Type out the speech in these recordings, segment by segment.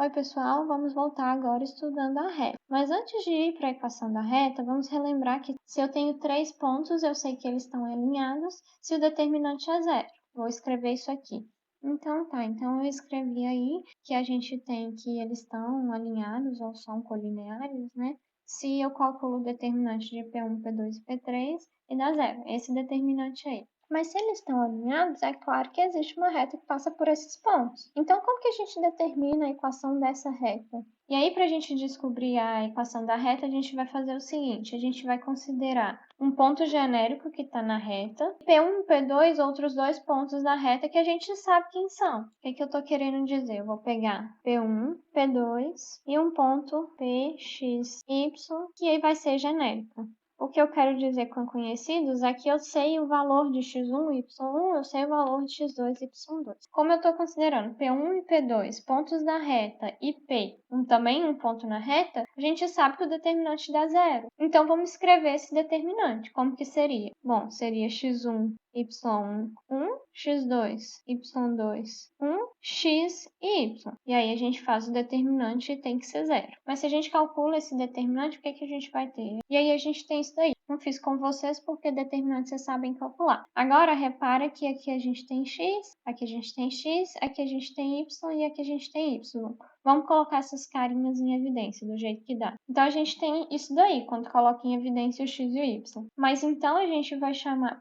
Oi, pessoal, vamos voltar agora estudando a reta. Mas antes de ir para a equação da reta, vamos relembrar que se eu tenho 3 pontos, eu sei que eles estão alinhados se o determinante é zero. Vou escrever isso aqui. Então eu escrevi aí que a gente tem que eles estão alinhados ou são colineares, né? Se eu calculo o determinante de P1, P2 e P3 e dá zero, esse determinante aí. Mas se eles estão alinhados, é claro que existe uma reta que passa por esses pontos. Então, como que a gente determina a equação dessa reta? E aí, para a gente descobrir a equação da reta, a gente vai fazer o seguinte, a gente vai considerar um ponto genérico que está na reta, P1 e P2, outros dois pontos da reta que a gente sabe quem são. O que eu estou querendo dizer? Eu vou pegar P1, P2 e um ponto P, X, Y, que aí vai ser genérico. O que eu quero dizer com conhecidos é que eu sei o valor de x1 e y1, eu sei o valor de x2 e y2. Como eu estou considerando P1 e P2 pontos da reta e P também um ponto na reta, a gente sabe que o determinante dá zero. Então, vamos escrever esse determinante. Como que seria? Bom, seria x1, y1, 1, x2, y2, 1, x e y. E aí a gente faz o determinante e tem que ser zero. Mas se a gente calcula esse determinante, o que que a gente vai ter? E aí a gente tem isso daí. Não fiz com vocês porque determinante vocês sabem calcular. Agora, repara que aqui a gente tem x, aqui a gente tem x, aqui a gente tem y e aqui a gente tem y. Vamos colocar essas carinhas em evidência, do jeito que dá. Então, a gente tem isso daí, quando coloca em evidência o x e o y. Mas então, a gente vai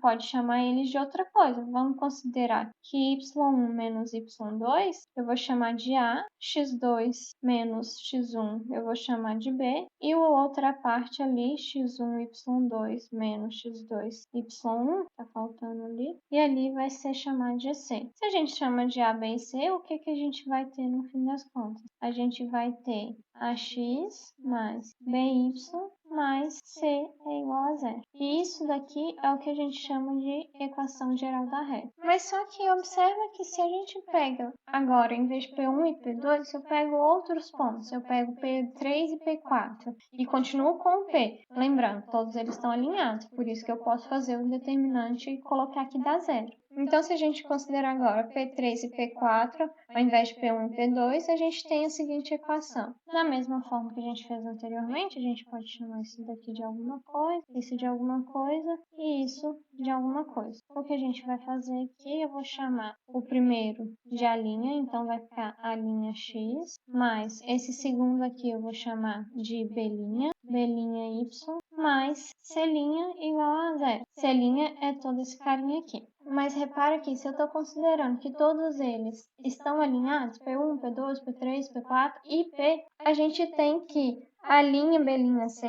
pode chamar eles de outra coisa. Vamos considerar que y1 menos y2, eu vou chamar de A, x2 menos x1, eu vou chamar de B, e a outra parte ali, x1, y2 menos x2, y1, tá faltando ali, e ali vai ser chamado de C. Se a gente chama de A, B e C, o que que a gente vai ter no fim das contas? A gente vai ter AX mais BY mais C é igual a zero. E isso daqui é o que a gente chama de equação geral da reta. Mas só que observa que se a gente pega agora, em vez de P1 e P2, se eu pego outros pontos, eu pego P3 e P4 e continuo com o P. Lembrando, todos eles estão alinhados, por isso que eu posso fazer o determinante e colocar aqui dá zero. Então, se a gente considerar agora P3 e P4, ao invés de P1 e P2, a gente tem a seguinte equação. Da mesma forma que a gente fez anteriormente, a gente pode chamar isso daqui de alguma coisa, isso de alguma coisa e isso de alguma coisa. O que a gente vai fazer aqui, eu vou chamar o primeiro de A', então vai ficar A'X, mais esse segundo aqui eu vou chamar de B', B'Y, mais C' igual a zero. C' é todo esse carinha aqui. Mas repara que se eu estou considerando que todos eles estão alinhados, P1, P2, P3, P4 e P, a gente tem que A', B', C'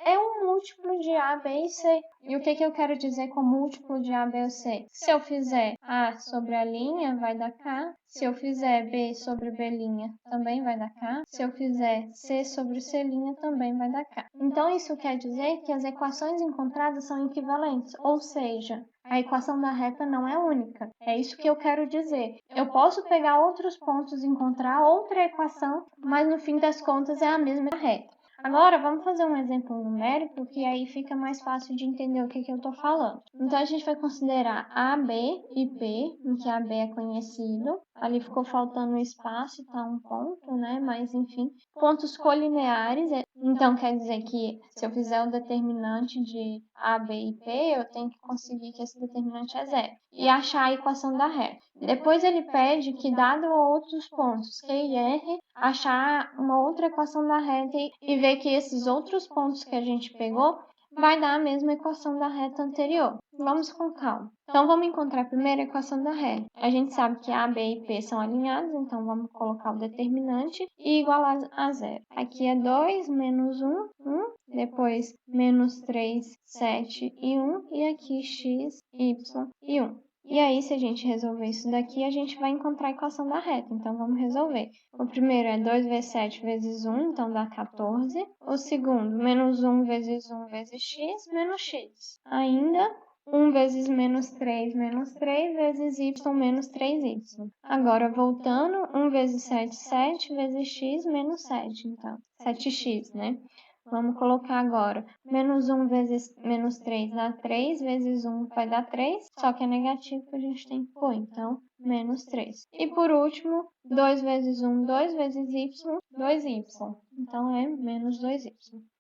é um múltiplo de A, B e C. E o que eu quero dizer com múltiplo de A, B ou C? Se eu fizer A sobre A', vai dar K. Se eu fizer B sobre B', também vai dar K. Se eu fizer C sobre C', também vai dar K. Então, isso quer dizer que as equações encontradas são equivalentes, ou seja, a equação da reta não é única. É isso que eu quero dizer. Eu posso pegar outros pontos e encontrar outra equação, mas no fim das contas é a mesma reta. Agora, vamos fazer um exemplo numérico, que aí fica mais fácil de entender o que eu estou falando. Então, a gente vai considerar A, B e P, em que A, B é conhecido. Ali ficou faltando um espaço, tá um ponto, né? Mas, enfim, pontos colineares. Então, quer dizer que se eu fizer o determinante de A, B e P, eu tenho que conseguir que esse determinante é zero. E achar a equação da reta. Depois, ele pede que, dado outros pontos Q e R, achar uma outra equação da reta e ver que esses outros pontos que a gente pegou vai dar a mesma equação da reta anterior. Vamos com calma. Então, vamos encontrar primeiro a equação da reta. A gente sabe que A, B e P são alinhados, então vamos colocar o determinante e igualar a zero. Aqui é 2 menos 1, 1. Depois, menos 3, 7 e 1. E aqui, x, y e 1. E aí, se a gente resolver isso daqui, a gente vai encontrar a equação da reta. Então, vamos resolver. O primeiro é 2 vezes 7 vezes 1, então dá 14. O segundo, menos 1 vezes 1 vezes x, menos x. Ainda, 1 vezes menos 3 vezes y menos 3y. Agora, voltando, 1 vezes 7, 7 vezes x menos 7. Então, 7x, né? Vamos colocar agora, menos 1 vezes menos 3 dá 3, vezes 1 vai dar 3, só que é negativo que a gente tem que pôr, então, menos 3. E por último, 2 vezes 1, 2 vezes y, 2y. Então, é menos 2y.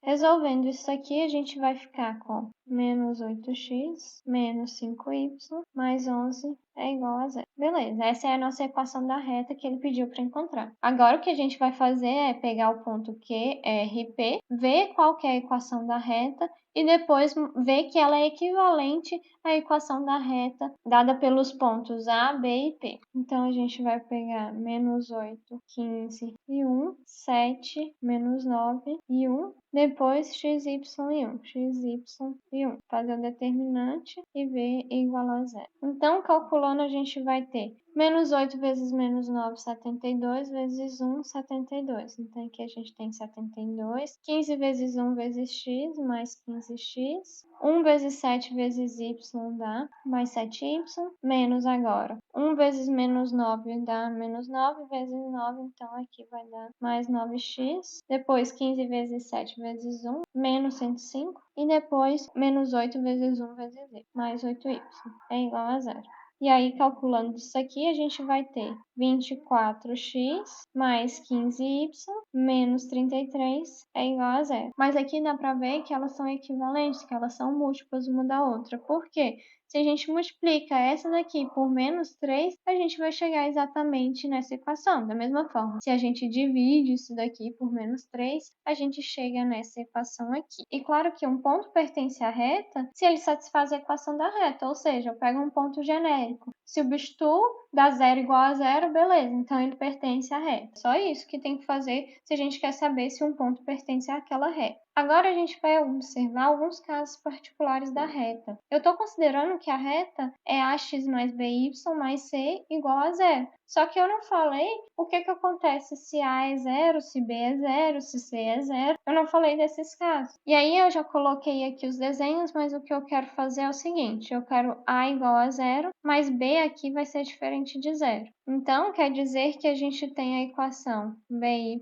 Resolvendo isso aqui, a gente vai ficar com menos 8x menos 5y mais 11 é igual a zero. Beleza, essa é a nossa equação da reta que ele pediu para encontrar. Agora, o que a gente vai fazer é pegar o ponto Q, R e P, ver qual que é a equação da reta e depois ver que ela é equivalente à equação da reta dada pelos pontos A, B e P. Então, a gente vai pegar menos 8, 15 e 1, 7, menos 9 e 1, depois x, y e 1, x, y e 1. Fazer o determinante e ver igual a zero. Então, calculando, a gente vai ter menos 8 vezes menos 9, 72, vezes 1, 72. Então, aqui a gente tem 72. 15 vezes 1 vezes x, mais 15x. 1 vezes 7 vezes y dá mais 7y, menos agora 1 vezes menos 9 dá menos 9 vezes 9, então aqui vai dar mais 9x. Depois 15 vezes 7 vezes 1, menos 105. E depois menos 8 vezes 1 vezes y, mais 8y, é igual a zero. E aí, calculando isso aqui, a gente vai ter 24x mais 15y menos 33 é igual a zero. Mas aqui dá para ver que elas são equivalentes, que elas são múltiplas uma da outra. Por quê? Se a gente multiplica essa daqui por menos 3, a gente vai chegar exatamente nessa equação. Da mesma forma, se a gente divide isso daqui por menos 3, a gente chega nessa equação aqui. E claro que um ponto pertence à reta se ele satisfaz a equação da reta, ou seja, eu pego um ponto genérico. Substituo, dá zero igual a zero, beleza, então ele pertence à reta. Só isso que tem que fazer se a gente quer saber se um ponto pertence àquela reta. Agora a gente vai observar alguns casos particulares da reta. Eu estou considerando que a reta é ax mais by mais c igual a zero. Só que eu não falei o que acontece se A é zero, se B é zero, se C é zero. Eu não falei desses casos. E aí eu já coloquei aqui os desenhos, mas o que eu quero fazer é o seguinte. Eu quero A igual a zero, mas B aqui vai ser diferente de zero. Então, quer dizer que a gente tem a equação by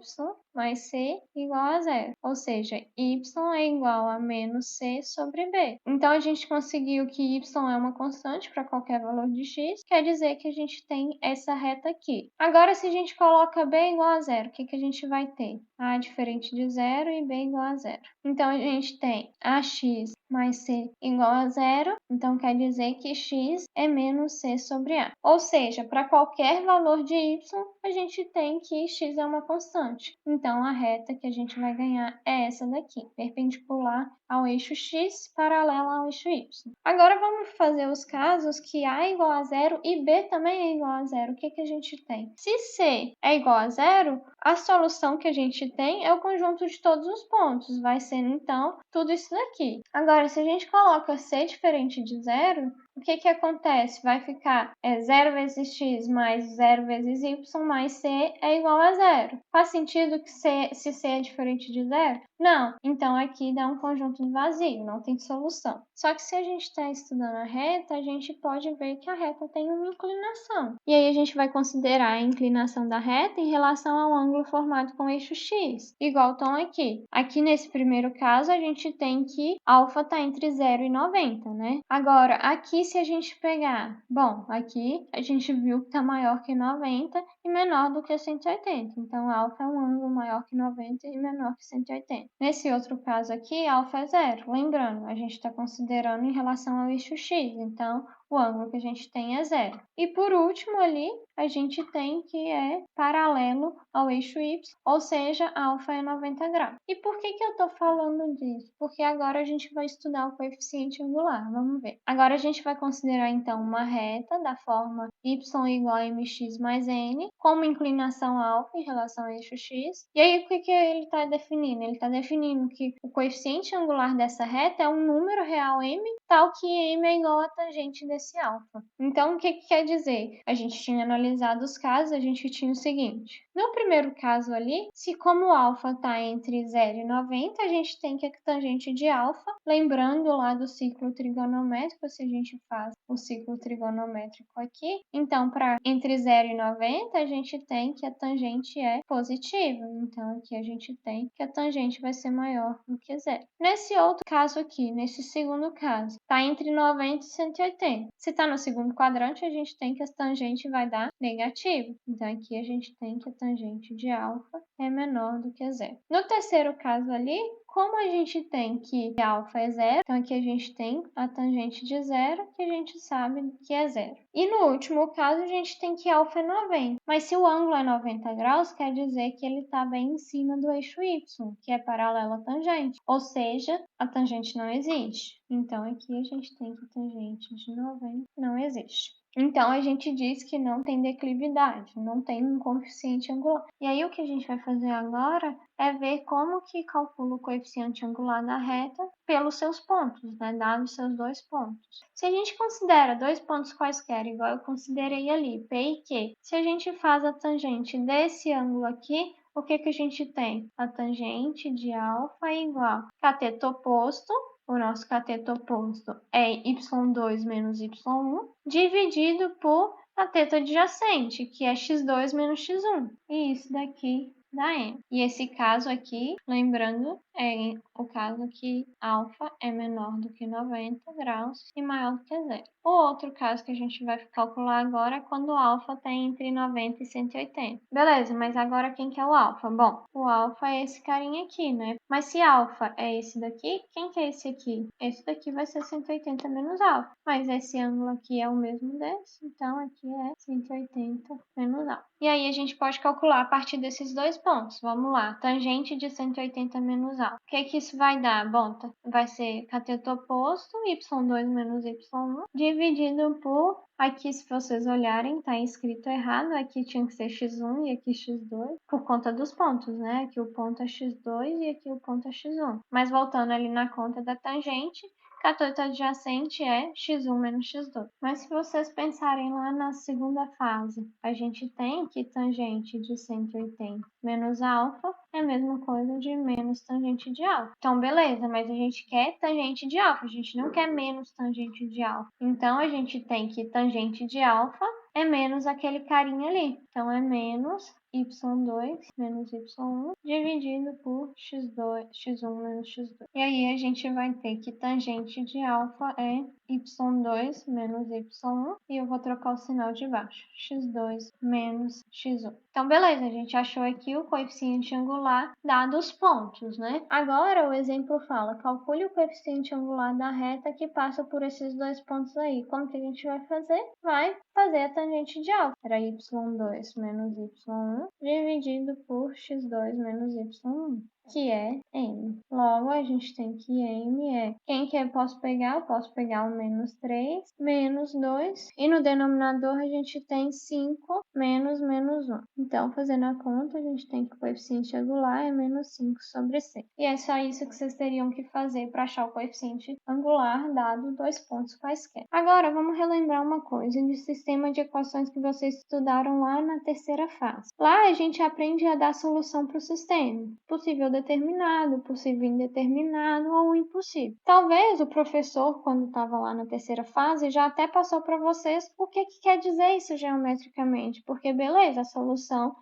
mais c igual a zero. Ou seja, y é igual a menos c sobre b. Então, a gente conseguiu que y é uma constante para qualquer valor de x, quer dizer que a gente tem essa reta aqui. Agora, se a gente coloca b igual a zero, o que a gente vai ter? A diferente de zero e b igual a zero. Então, a gente tem ax mais c igual a zero, então quer dizer que x é menos c sobre a. Ou seja, para qualquer valor de y, a gente tem que x é uma constante. Então, a reta que a gente vai ganhar é essa daqui, perpendicular ao eixo x, paralela ao eixo y. Agora, vamos fazer os casos que a é igual a zero e b também é igual a zero. O que a gente tem? Se c é igual a zero, a solução que a gente tem é o conjunto de todos os pontos. Vai ser, então, tudo isso daqui. Agora, se a gente coloca c diferente de zero, o que acontece? Vai ficar 0 vezes x mais 0 vezes y mais c é igual a zero. Faz sentido que se c é diferente de zero? Não. Então, aqui dá um conjunto vazio, não tem solução. Só que se a gente está estudando a reta, a gente pode ver que a reta tem uma inclinação. E aí, a gente vai considerar a inclinação da reta em relação ao ângulo formado com o eixo x, igual estão aqui. Aqui, nesse primeiro caso, a gente tem que α está entre 0 e 90, né? Agora, aqui, se a gente pegar... Bom, aqui a gente viu que está maior que 90 e menor do que 180. Então, α é um ângulo maior que 90 e menor que 180. Nesse outro caso aqui, α é zero. Lembrando, a gente está considerando em relação ao eixo x. Então, o ângulo que a gente tem é zero. E por último ali, a gente tem que é paralelo ao eixo y, ou seja, α é 90 graus. E por que eu estou falando disso? Porque agora a gente vai estudar o coeficiente angular. Vamos ver. Agora a gente vai considerar então uma reta da forma y igual a mx mais n, com uma inclinação α em relação ao eixo x. E aí o que ele está definindo? Ele está definindo que o coeficiente angular dessa reta é um número real m, tal que m é igual a tangente desse α. Então, o que quer dizer? A gente tinha analisado os casos, a gente tinha o seguinte. No primeiro caso ali, se como α está entre 0 e 90, a gente tem que a tangente de α, lembrando lá do ciclo trigonométrico, se a gente faz o ciclo trigonométrico aqui, então, para entre 0 e 90, a gente tem que a tangente é positiva. Então, aqui a gente tem que a tangente vai ser maior do que zero. Nesse outro caso aqui, nesse segundo caso, está entre 90 e 180. Se está no segundo quadrante, a gente tem que a tangente vai dar negativo. Então, aqui a gente tem que a tangente de alfa é menor do que zero. No terceiro caso ali, como a gente tem que alfa é zero, então aqui a gente tem a tangente de zero, que a gente sabe que é zero. E no último caso, a gente tem que alfa é 90. Mas se o ângulo é 90 graus, quer dizer que ele está bem em cima do eixo y, que é paralelo à tangente. Ou seja, a tangente não existe. Então, aqui a gente tem que a tangente de 90 não existe. Então, a gente diz que não tem declividade, não tem um coeficiente angular. E aí, o que a gente vai fazer agora é ver como que calcula o coeficiente angular da reta pelos seus pontos, né? Dados seus dois pontos. Se a gente considera dois pontos quaisquer, igual eu considerei ali, P e Q, se a gente faz a tangente desse ângulo aqui, o que a gente tem? A tangente de alfa é igual a cateto oposto, o nosso cateto oposto é y2 menos y1, dividido por cateto adjacente, que é x2 menos x1. E isso daqui dá m. E esse caso aqui, lembrando, é o caso que alfa é menor do que 90 graus e maior do que zero. O outro caso que a gente vai calcular agora é quando o alfa está entre 90 e 180. Beleza, mas agora quem que é o alfa? Bom, o alfa é esse carinha aqui, né? Mas se alfa é esse daqui, quem que é esse aqui? Esse daqui vai ser 180 menos alfa. Mas esse ângulo aqui é o mesmo desse, então aqui é 180 menos alfa. E aí a gente pode calcular a partir desses dois pontos. Vamos lá, tangente de 180 menos alfa. O que isso vai dar? Bom, vai ser cateto oposto, y2 menos y1, dividido por... Aqui, se vocês olharem, está escrito errado. Aqui tinha que ser x1 e aqui x2, por conta dos pontos, né? Aqui o ponto é x2 e aqui o ponto é x1. Mas voltando ali na conta da tangente, cateto adjacente é x1 menos x2. Mas se vocês pensarem lá na segunda fase, a gente tem que tangente de 180 menos alfa é a mesma coisa de menos tangente de alfa. Então, beleza, mas a gente quer tangente de alfa, a gente não quer menos tangente de alfa. Então, a gente tem que tangente de alfa é menos aquele carinha ali. Então, é menos y2 menos y1 dividido por x1 menos x2. E aí a gente vai ter que tangente de alfa é y2 menos y1 e eu vou trocar o sinal de baixo, x2 menos x1. Então, beleza, a gente achou aqui o coeficiente angular dados os pontos, né? Agora o exemplo fala, calcule o coeficiente angular da reta que passa por esses dois pontos aí. Como que a gente vai fazer? Vai fazer a tangente de alfa. Era y2 menos y1 dividido por x2 menos y1, que é m. Logo, a gente tem que m é... Quem que eu posso pegar? Eu posso pegar o menos 3, menos 2. E no denominador, a gente tem 5 menos 1. Então, fazendo a conta, a gente tem que o coeficiente angular é menos 5 sobre 100. E é só isso que vocês teriam que fazer para achar o coeficiente angular dado dois pontos quaisquer. Agora, vamos relembrar uma coisa de sistema de equações que vocês estudaram lá na terceira fase. Lá, a gente aprende a dar solução para o sistema. Possível determinado, possível indeterminado ou impossível. Talvez o professor, quando estava lá na terceira fase, já até passou para vocês o que quer dizer isso geometricamente. Porque, beleza, a solução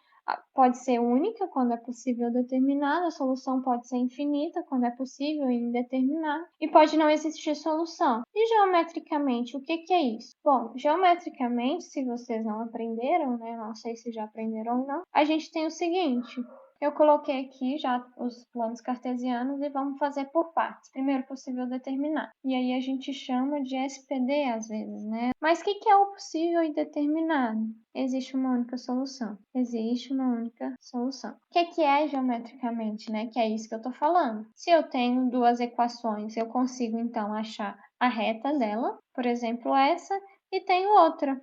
pode ser única quando é possível determinada, a solução pode ser infinita quando é possível indeterminada, e pode não existir solução. E geometricamente, o que é isso? Bom, geometricamente, se vocês não aprenderam, né, não sei se já aprenderam ou não, a gente tem o seguinte... Eu coloquei aqui já os planos cartesianos e vamos fazer por partes. Primeiro, possível determinar. E aí a gente chama de SPD às vezes, né? Mas o que é o possível indeterminado? Existe uma única solução. Existe uma única solução. O que é geometricamente, né? Que é isso que eu tô falando. Se eu tenho duas equações, eu consigo então achar a reta dela, por exemplo, essa, e tenho outra.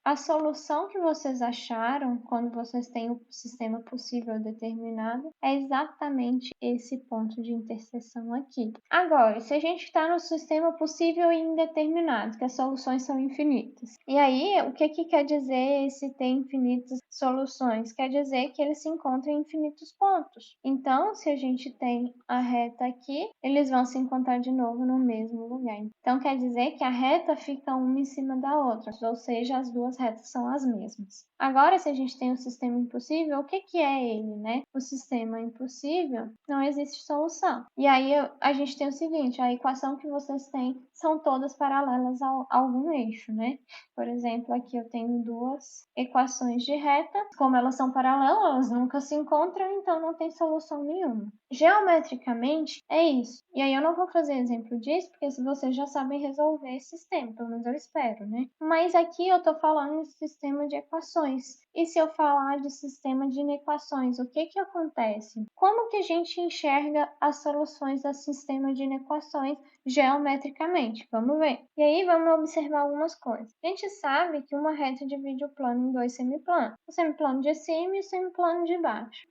A solução que vocês acharam quando vocês têm o sistema possível determinado é exatamente esse ponto de interseção aqui. Agora, se a gente está no sistema possível e indeterminado, que as soluções são infinitas. E aí, o que quer dizer esse ter infinitas soluções? Quer dizer que eles se encontram em infinitos pontos. Então, se a gente tem a reta aqui, eles vão se encontrar de novo no mesmo lugar. Então, quer dizer que a reta fica uma em cima da outra, ou seja, as duas duas retas são as mesmas. Agora, se a gente tem um sistema impossível, o que é ele, né? O sistema impossível, não existe solução. E aí a gente tem o seguinte, a equação que vocês têm são todas paralelas a algum eixo, né? Por exemplo, aqui eu tenho duas equações de reta, como elas são paralelas, elas nunca se encontram, então não tem solução nenhuma. Geometricamente, é isso. E aí eu não vou fazer exemplo disso, porque se vocês já sabem resolver esse sistema, pelo menos eu espero, né? Mas aqui eu tô falando de sistema de equações. E se eu falar de sistema de inequações, o que acontece? Como que a gente enxerga as soluções do sistema de inequações geometricamente? Vamos ver. E aí vamos observar algumas coisas. A gente sabe que uma reta divide o plano em dois semiplanos. O semiplano de cima e o semiplano de baixo.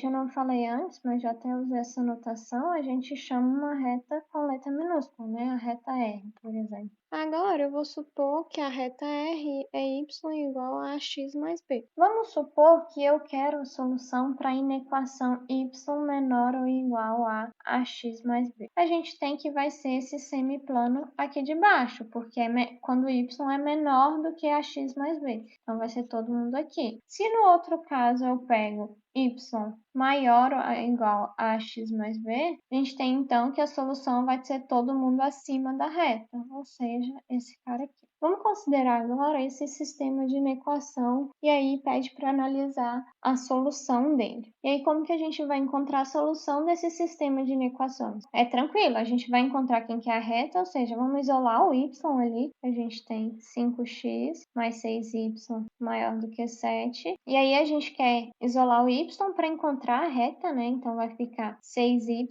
Eu não falei antes, mas já até usei essa notação, a gente chama uma reta com letra minúscula, né? A reta R, por exemplo. Agora, eu vou supor que a reta R é y igual a x mais b. Vamos supor que eu quero a solução para a inequação y menor ou igual a ax mais b. A gente tem que vai ser esse semiplano aqui de baixo, porque quando y é menor do que ax mais b. Então, vai ser todo mundo aqui. Se no outro caso eu pego y maior ou igual a x mais b, a gente tem então que a solução vai ser todo mundo acima da reta, ou seja, esse cara aqui. Vamos considerar agora esse sistema de inequação e aí pede para analisar a solução dele. E aí como que a gente vai encontrar a solução desse sistema de inequações? É tranquilo, a gente vai encontrar quem que é a reta, ou seja, vamos isolar o y ali. A gente tem 5x mais 6y maior do que 7. E aí a gente quer isolar o y para encontrar a reta, né? Então vai ficar 6y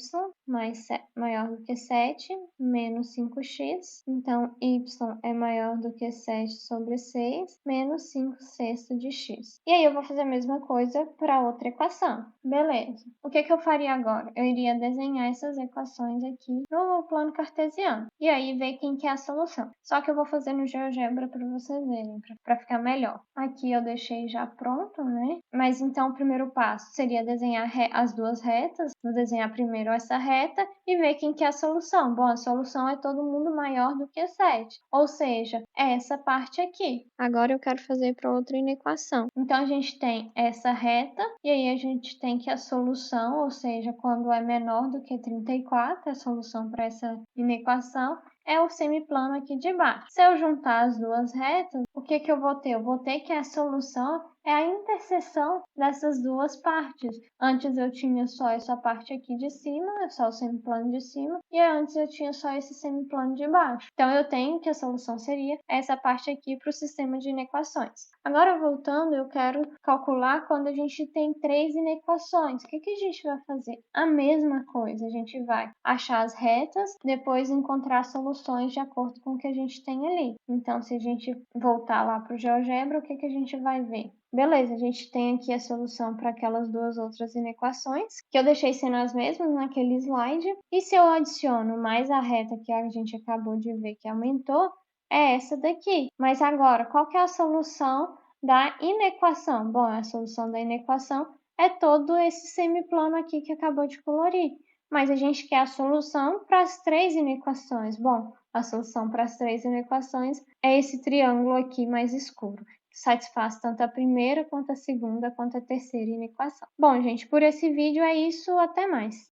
maior do que 7 menos 5x. Então y é maior do que 7 sobre 6 menos 5 sextos de x. E aí eu vou fazer a mesma coisa para outra equação. Beleza. O que eu faria agora? Eu iria desenhar essas equações aqui no plano cartesiano. E aí ver quem que é a solução. Só que eu vou fazer no GeoGebra para vocês verem, para ficar melhor. Aqui eu deixei já pronto, né? Mas então o primeiro passo seria desenhar as duas retas. Vou desenhar primeiro essa reta e ver quem que é a solução. Bom, a solução é todo mundo maior do que 7. Ou seja, é essa parte aqui. Agora eu quero fazer para outra inequação. Então a gente tem essa reta e aí a gente tem que a solução, ou seja, quando é menor do que 34, a solução para essa inequação é o semiplano aqui de baixo. Se eu juntar as duas retas, o que eu vou ter? Eu vou ter que a solução é a interseção dessas duas partes. Antes eu tinha só essa parte aqui de cima, só o semiplano de cima, e antes eu tinha só esse semiplano de baixo. Então eu tenho que a solução seria essa parte aqui para o sistema de inequações. Agora voltando, eu quero calcular quando a gente tem três inequações. O que a gente vai fazer? A mesma coisa, a gente vai achar as retas, depois encontrar soluções de acordo com o que a gente tem ali. Então, se a gente voltar lá para o GeoGebra, o que a gente vai ver? Beleza, a gente tem aqui a solução para aquelas duas outras inequações, que eu deixei sendo as mesmas naquele slide. E se eu adiciono mais a reta que a gente acabou de ver que aumentou, é essa daqui. Mas agora, qual que é a solução da inequação? Bom, a solução da inequação é todo esse semiplano aqui que acabou de colorir. Mas a gente quer a solução para as três inequações. Bom, a solução para as três inequações é esse triângulo aqui mais escuro, que satisfaz tanto a primeira, quanto a segunda, quanto a terceira inequação. Bom, gente, por esse vídeo é isso. Até mais!